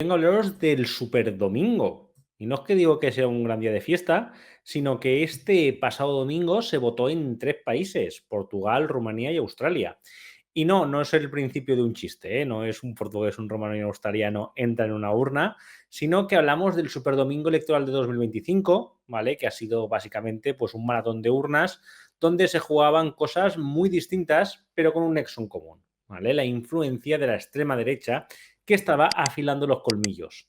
vengo a hablaros del Superdomingo. Y no es que digo que sea un gran día de fiesta, sino que este pasado domingo se votó en 3 países: Portugal, Rumanía y Australia. Y no, no es el principio de un chiste, ¿eh? No es un portugués, un romano y un australiano entran en una urna, sino que hablamos del Superdomingo electoral de 2025, ¿vale? Que ha sido básicamente pues un maratón de urnas donde se jugaban cosas muy distintas, pero con un nexo en común, ¿vale? La influencia de la extrema derecha que estaba afilando los colmillos.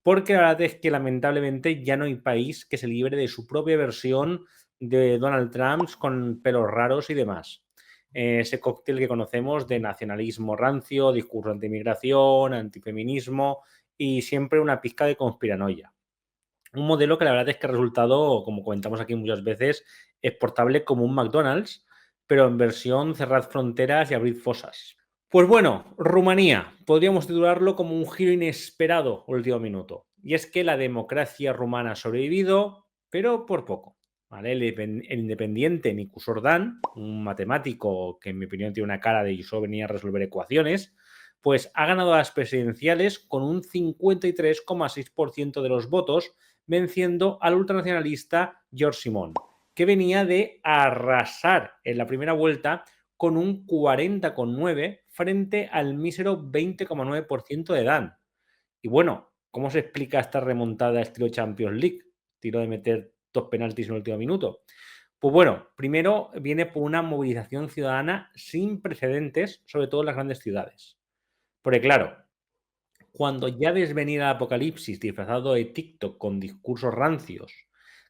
Porque la verdad es que lamentablemente ya no hay país que se libre de su propia versión de Donald Trump con pelos raros y demás. Ese cóctel que conocemos de nacionalismo rancio, discurso anti-inmigración, antifeminismo y siempre una pizca de conspiranoia. Un modelo que la verdad es que ha resultado, como comentamos aquí muchas veces, exportable como un McDonald's, pero en versión cerrad fronteras y abrid fosas. Pues bueno, Rumanía, podríamos titularlo como un giro inesperado último minuto. Y es que la democracia rumana ha sobrevivido, pero por poco. ¿Vale? El independiente Nicu Sordan, un matemático que en mi opinión tiene una cara de yo solo venía a resolver ecuaciones, pues ha ganado las presidenciales con un 53,6% de los votos, venciendo al ultranacionalista George Simón, que venía de arrasar en la primera vuelta con un 40,9% frente al mísero 20,9% de Dan. Y bueno, ¿cómo se explica esta remontada estilo Champions League? Tiro de meter 2 penaltis en el último minuto. Pues bueno, primero viene por una movilización ciudadana sin precedentes, sobre todo en las grandes ciudades. Porque claro, cuando ya ves venir al apocalipsis disfrazado de TikTok con discursos rancios,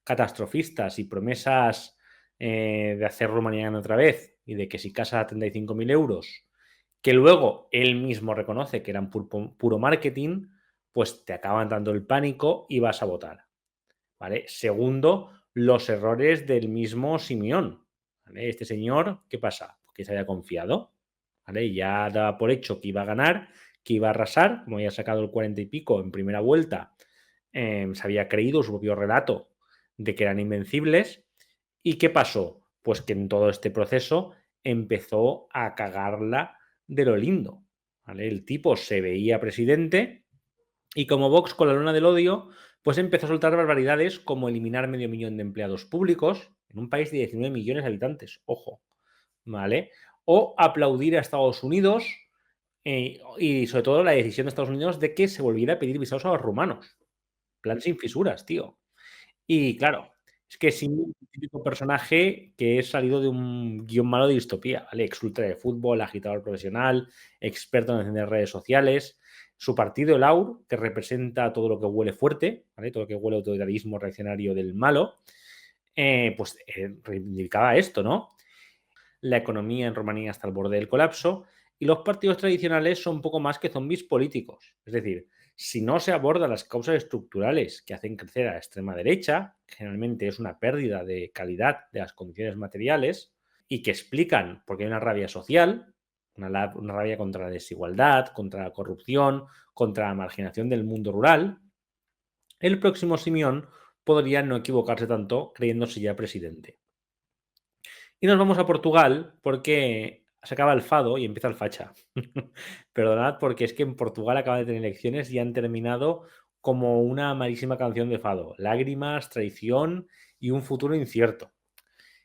catastrofistas y promesas de hacer Rumanía otra vez y de que si casa a 35.000 euros, que luego él mismo reconoce que eran puro marketing, pues te acaban dando el pánico y vas a votar. ¿Vale? Segundo, los errores del mismo Simeón. ¿Vale? Este señor, ¿qué pasa? Que se había confiado. ¿Vale? Ya daba por hecho que iba a ganar, que iba a arrasar, como había sacado el 40 y pico en primera vuelta, se había creído su propio relato de que eran invencibles. ¿Y qué pasó? Pues que en todo este proceso empezó a cagarla de lo lindo. ¿Vale? El tipo se veía presidente y como Vox con la luna del odio, pues empezó a soltar barbaridades como eliminar medio millón de empleados públicos en un país de 19 millones de habitantes, ojo, ¿vale? O aplaudir a Estados Unidos y sobre todo la decisión de Estados Unidos de que se volviera a pedir visados a los rumanos. Plan sin fisuras, tío. Y claro, es que es un típico personaje que es salido de un guión malo de distopía, ¿vale? Exultra de fútbol, agitador profesional, experto en encender redes sociales. Su partido, el AUR, que representa todo lo que huele fuerte, ¿vale? Todo lo que huele autoritarismo reaccionario del malo, reivindicaba esto, ¿no? La economía en Rumanía está al borde del colapso y los partidos tradicionales son poco más que zombies políticos. Es decir, si no se abordan las causas estructurales que hacen crecer a la extrema derecha, generalmente es una pérdida de calidad de las condiciones materiales y que explican por qué hay una rabia social, una rabia contra la desigualdad, contra la corrupción, contra la marginación del mundo rural, el próximo Simeón podría no equivocarse tanto creyéndose ya presidente. Y nos vamos a Portugal porque se acaba el fado y empieza el facha. Perdonad, porque es que en Portugal acaba de tener elecciones y han terminado como una malísima canción de fado. Lágrimas, traición y un futuro incierto.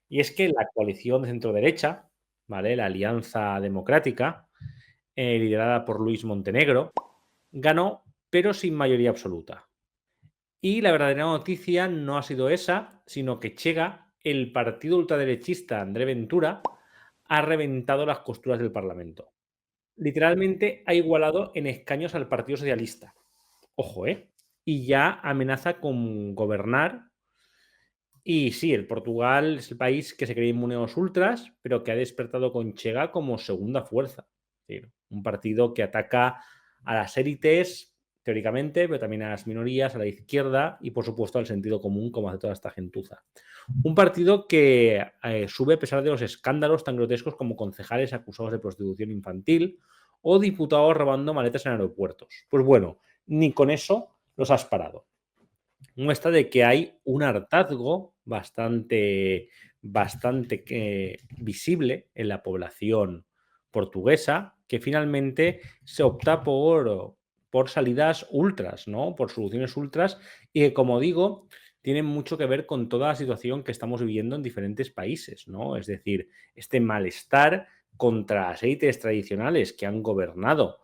Y es que la coalición de centro-derecha, ¿vale? La Alianza Democrática, liderada por Luis Montenegro, ganó, pero sin mayoría absoluta. Y la verdadera noticia no ha sido esa, sino que Chega, el partido ultraderechista André Ventura, ha reventado las costuras del Parlamento. Literalmente ha igualado en escaños al Partido Socialista. Ojo, ¿eh? Y ya amenaza con gobernar. Y sí, el Portugal es el país que se cree inmune a los ultras, pero que ha despertado con Chega como segunda fuerza. Es decir, un partido que ataca a las élites, teóricamente, pero también a las minorías, a la izquierda y, por supuesto, al sentido común, como hace toda esta gentuza. Un partido que sube a pesar de los escándalos tan grotescos como concejales acusados de prostitución infantil o diputados robando maletas en aeropuertos. Pues bueno, ni con eso los has parado. Muestra de que hay un hartazgo bastante visible en la población portuguesa que finalmente se opta por salidas ultras, ¿no? Por soluciones ultras y que, como digo, tienen mucho que ver con toda la situación que estamos viviendo en diferentes países, ¿no? Es decir, este malestar contra aceites tradicionales que han gobernado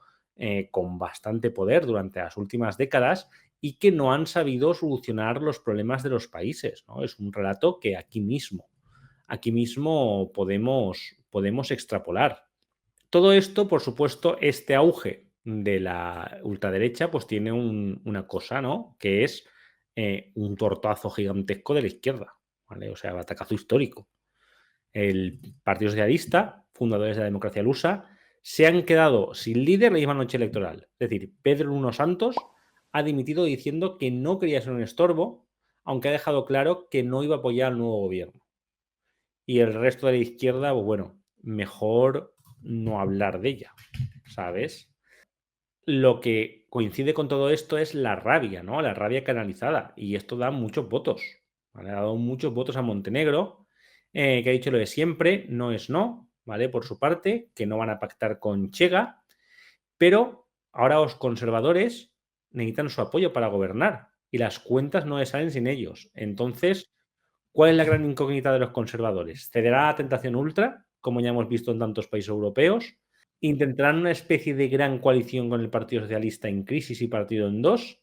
con bastante poder durante las últimas décadas y que no han sabido solucionar los problemas de los países, ¿no? Es un relato que aquí mismo podemos extrapolar. Todo esto, por supuesto, este auge de la ultraderecha, pues tiene una cosa, ¿no? Que es un tortazo gigantesco de la izquierda, ¿vale? O sea, batacazo histórico. El Partido Socialista, fundadores de la democracia lusa, se han quedado sin líder la misma noche electoral. Es decir, Pedro Nuno Santos ha dimitido diciendo que no quería ser un estorbo, aunque ha dejado claro que no iba a apoyar al nuevo gobierno. Y el resto de la izquierda, pues bueno, mejor no hablar de ella, ¿sabes? Lo que coincide con todo esto es la rabia, ¿no? La rabia canalizada. Y esto da muchos votos. ¿Vale? Ha dado muchos votos a Montenegro, que ha dicho lo de siempre, no es no, ¿vale? Por su parte, que no van a pactar con Chega, pero ahora los conservadores necesitan su apoyo para gobernar y las cuentas no les salen sin ellos. Entonces, ¿cuál es la gran incógnita de los conservadores? ¿Cederá a la tentación ultra, como ya hemos visto en tantos países europeos? ¿Intentarán una especie de gran coalición con el Partido Socialista en crisis y partido en dos,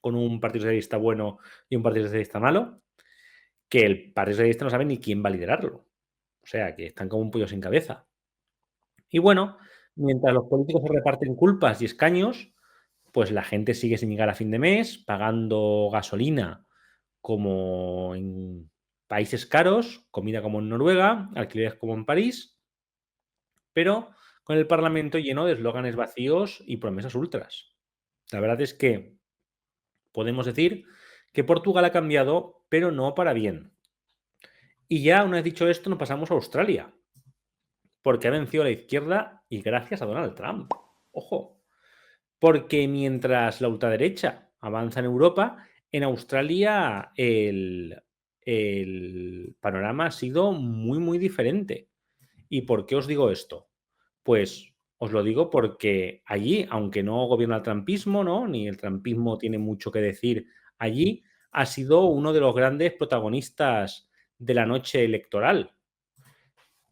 con un Partido Socialista bueno y un Partido Socialista malo? Que el Partido Socialista no sabe ni quién va a liderarlo. O sea, que están como un pollo sin cabeza. Y bueno, mientras los políticos se reparten culpas y escaños, pues la gente sigue sin llegar a fin de mes, pagando gasolina como en países caros, comida como en Noruega, alquileres como en París, pero con el Parlamento lleno de eslóganes vacíos y promesas ultras. La verdad es que podemos decir que Portugal ha cambiado, pero no para bien. Y ya una vez dicho esto, nos pasamos a Australia, porque ha vencido a la izquierda y gracias a Donald Trump. Ojo, porque mientras la ultraderecha avanza en Europa, en Australia el panorama ha sido muy, muy diferente. ¿Y por qué os digo esto? Pues os lo digo porque allí, aunque no gobierna el trumpismo, ¿no? Ni el trumpismo tiene mucho que decir allí, ha sido uno de los grandes protagonistas de la noche electoral.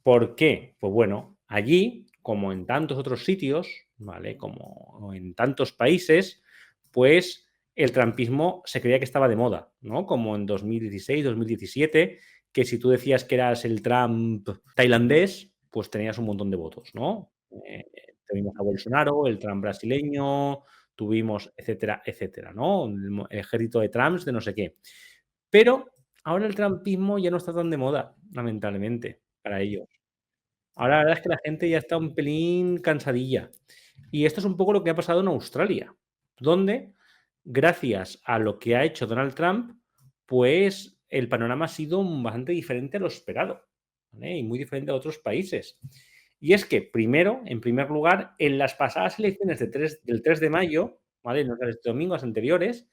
¿Por qué? Pues bueno, allí, como en tantos otros sitios, ¿vale? Como en tantos países, pues el trumpismo se creía que estaba de moda, ¿no? Como en 2016, 2017, que si tú decías que eras el Trump tailandés, pues tenías un montón de votos, ¿no? Tuvimos a Bolsonaro, el Trump brasileño, tuvimos, etcétera, etcétera, ¿no? El ejército de Trumps de no sé qué. Pero ahora el trumpismo ya no está tan de moda, lamentablemente, para ellos. Ahora la verdad es que la gente ya está un pelín cansadilla. Y esto es un poco lo que ha pasado en Australia, donde, gracias a lo que ha hecho Donald Trump, pues el panorama ha sido bastante diferente a lo esperado, ¿vale? Y muy diferente a otros países. Y es que, primero, en primer lugar, en las pasadas elecciones del 3 de mayo, ¿vale? En los domingos anteriores,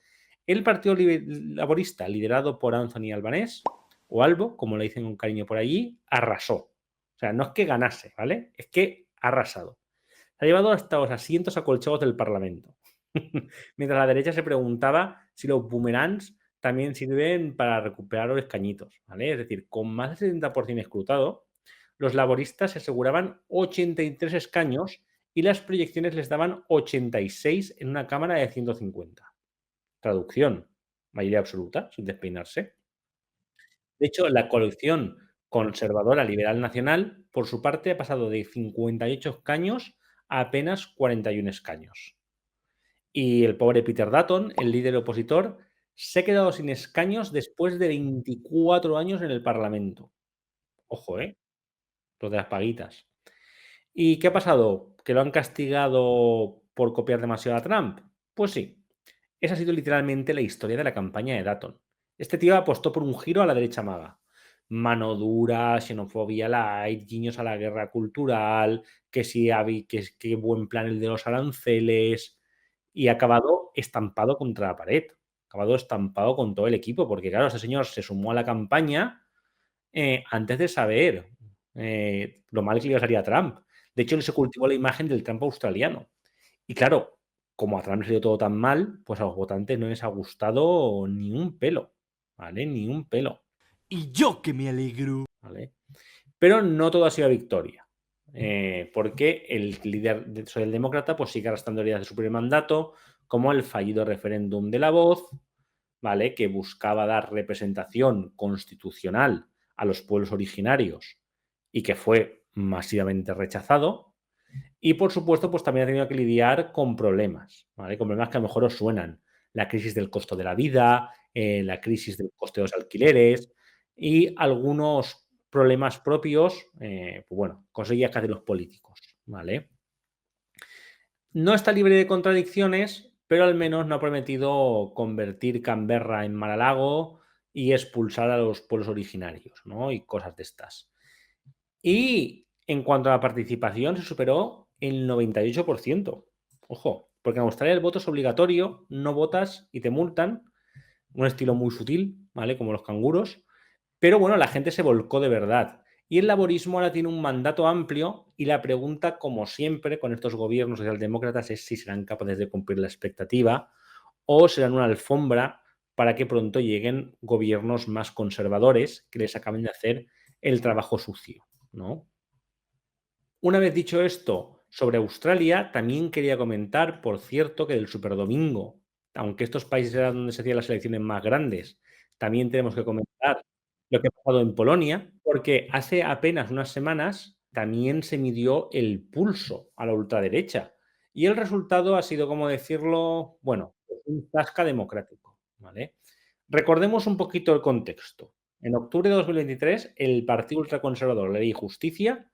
el Partido Laborista, liderado por Anthony Albanese, o Albo, como le dicen con cariño por allí, arrasó. O sea, no es que ganase, ¿vale? Es que ha arrasado. Se ha llevado hasta los asientos acolchados del Parlamento. Mientras la derecha se preguntaba si los boomerangs también sirven para recuperar los escañitos, ¿vale? Es decir, con más del 70% escrutado, los laboristas se aseguraban 83 escaños y las proyecciones les daban 86 en una Cámara de 150. Traducción, mayoría absoluta, sin despeinarse. De hecho, la coalición conservadora liberal nacional, por su parte, ha pasado de 58 escaños a apenas 41 escaños. Y el pobre Peter Dutton, el líder opositor, se ha quedado sin escaños después de 24 años en el Parlamento. Ojo, los de las paguitas. ¿Y qué ha pasado? ¿Que lo han castigado por copiar demasiado a Trump? Pues sí. Esa ha sido literalmente la historia de la campaña de Dutton. Este tío apostó por un giro a la derecha maga. Mano dura, xenofobia light, guiños a la guerra cultural, que si que buen plan el de los aranceles, y ha acabado estampado contra la pared. Ha acabado estampado con todo el equipo, porque claro, ese señor se sumó a la campaña antes de saber lo mal que le iba a salir a Trump. De hecho, él se cultivó la imagen del Trump australiano. Y claro, como a Trump le salió todo tan mal, pues a los votantes no les ha gustado ni un pelo, ¿vale? Ni un pelo, Y yo que me alegro. ¿vale? Pero no todo ha sido victoria, porque el líder socialdemócrata pues sigue arrastrando heridas de su primer mandato, como el fallido referéndum de la voz, ¿vale? Que buscaba dar representación constitucional a los pueblos originarios y que fue masivamente rechazado. Y por supuesto, pues también ha tenido que lidiar con problemas, ¿vale? Con problemas que a lo mejor os suenan. La crisis del costo de la vida, la crisis del coste de los alquileres y algunos problemas propios, pues bueno, cosillas que hacen los políticos, ¿vale? No está libre de contradicciones, pero al menos no ha prometido convertir Canberra en Mar-a-Lago y expulsar a los pueblos originarios, ¿no? Y cosas de estas. Y en cuanto a la participación, se superó el 98%. Ojo, porque en Australia el voto es obligatorio, no votas y te multan. Un estilo muy sutil, ¿vale? Como los canguros. Pero bueno, la gente se volcó de verdad. Y el laborismo ahora tiene un mandato amplio y la pregunta, como siempre, con estos gobiernos socialdemócratas es si serán capaces de cumplir la expectativa o serán una alfombra para que pronto lleguen gobiernos más conservadores que les acaben de hacer el trabajo sucio, ¿no? Una vez dicho esto sobre Australia, también quería comentar, por cierto, que del Superdomingo, aunque estos países eran donde se hacían las elecciones más grandes, también tenemos que comentar lo que ha pasado en Polonia, porque hace apenas unas semanas también se midió el pulso a la ultraderecha. Y el resultado ha sido, como decirlo, bueno, un zasca democrático, ¿vale? Recordemos un poquito el contexto. En octubre de 2023, el partido ultraconservador Ley y Justicia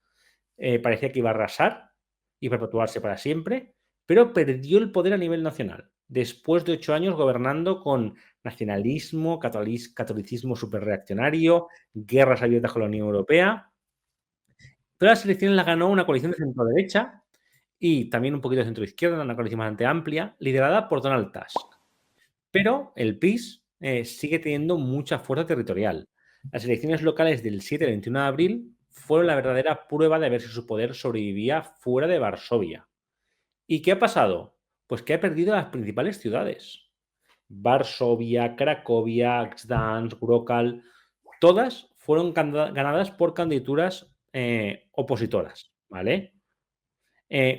parecía que iba a arrasar y perpetuarse para siempre, pero perdió el poder a nivel nacional, después de 8 años gobernando con nacionalismo, catolicismo superreaccionario, guerras abiertas con la Unión Europea, pero las elecciones las ganó una coalición de centro-derecha y también un poquito de centro-izquierda, una coalición bastante amplia, liderada por Donald Tusk. Pero el PiS sigue teniendo mucha fuerza territorial. Las elecciones locales del 7 al 21 de abril fueron la verdadera prueba de ver si su poder sobrevivía fuera de Varsovia. ¿Y qué ha pasado? Pues que ha perdido las principales ciudades. Varsovia, Cracovia, Gdansk, Wrocław, todas fueron ganadas por candidaturas opositoras, ¿vale?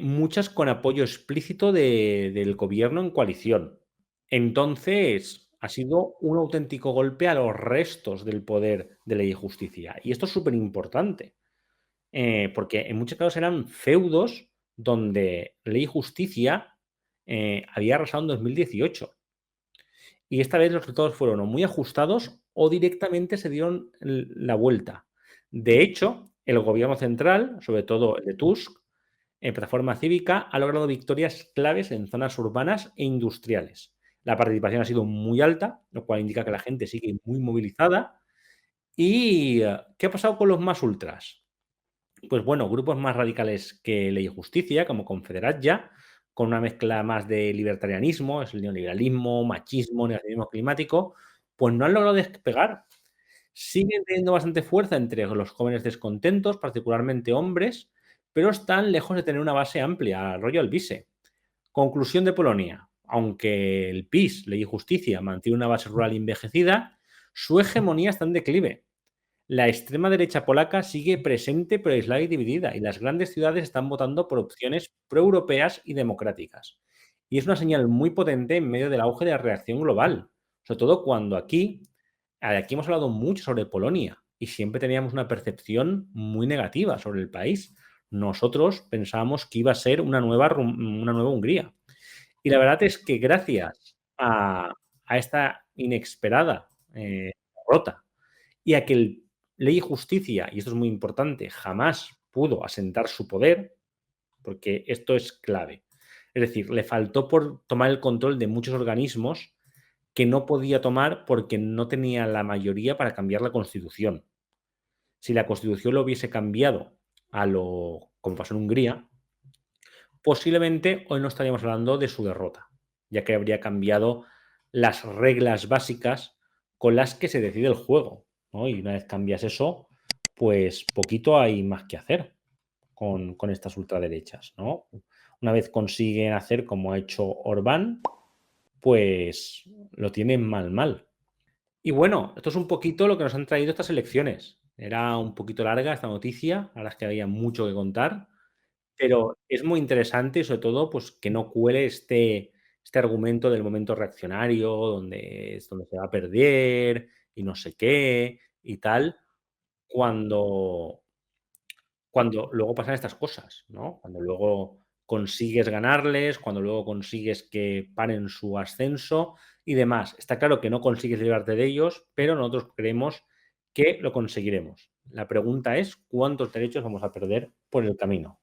Muchas con apoyo explícito del gobierno en coalición. Entonces, ha sido un auténtico golpe a los restos del poder de Ley y Justicia. Y esto es súper importante, porque en muchos casos eran feudos donde Ley y Justicia había arrasado en 2018. Y esta vez los resultados fueron o muy ajustados o directamente se dieron la vuelta. De hecho, el gobierno central, sobre todo el de Tusk, en plataforma cívica, ha logrado victorias claves en zonas urbanas e industriales. La participación ha sido muy alta, lo cual indica que la gente sigue muy movilizada. ¿Y qué ha pasado con los más ultras? Pues bueno, grupos más radicales que Ley y Justicia, como Confederatja, con una mezcla más de libertarianismo, es el neoliberalismo, machismo, negacionismo climático, pues no han logrado despegar. Siguen teniendo bastante fuerza entre los jóvenes descontentos, particularmente hombres, pero están lejos de tener una base amplia, rollo Alvise. Conclusión de Polonia. Aunque el PiS, Ley y Justicia, mantiene una base rural envejecida, su hegemonía está en declive. La extrema derecha polaca sigue presente pero aislada y dividida, y las grandes ciudades están votando por opciones proeuropeas y democráticas. Y es una señal muy potente en medio del auge de la reacción global, sobre todo cuando aquí hemos hablado mucho sobre Polonia y siempre teníamos una percepción muy negativa sobre el país. Nosotros pensábamos que iba a ser una nueva Hungría. Y la verdad es que gracias a esta inesperada derrota y a que el Ley y Justicia, y esto es muy importante, jamás pudo asentar su poder, porque esto es clave. Es decir, le faltó por tomar el control de muchos organismos que no podía tomar porque no tenía la mayoría para cambiar la Constitución. Si la Constitución lo hubiese cambiado a lo como pasó en Hungría, posiblemente hoy no estaríamos hablando de su derrota, ya que habría cambiado las reglas básicas con las que se decide el juego, ¿no? Y una vez cambias eso, pues poquito hay más que hacer con estas ultraderechas, ¿no? Una vez consiguen hacer como ha hecho Orbán, pues lo tienen mal, mal. Y bueno, esto es un poquito lo que nos han traído estas elecciones. Era un poquito larga esta noticia, la verdad es que había mucho que contar, pero es muy interesante y sobre todo, pues que no cuele este argumento del momento reaccionario, donde es donde se va a perder y no sé qué y tal, cuando cuando luego pasan estas cosas, ¿no? Cuando luego consigues ganarles, cuando luego consigues que paren su ascenso y demás. Está claro que no consigues librarte de ellos, pero nosotros creemos que lo conseguiremos. La pregunta es, ¿cuántos derechos vamos a perder por el camino?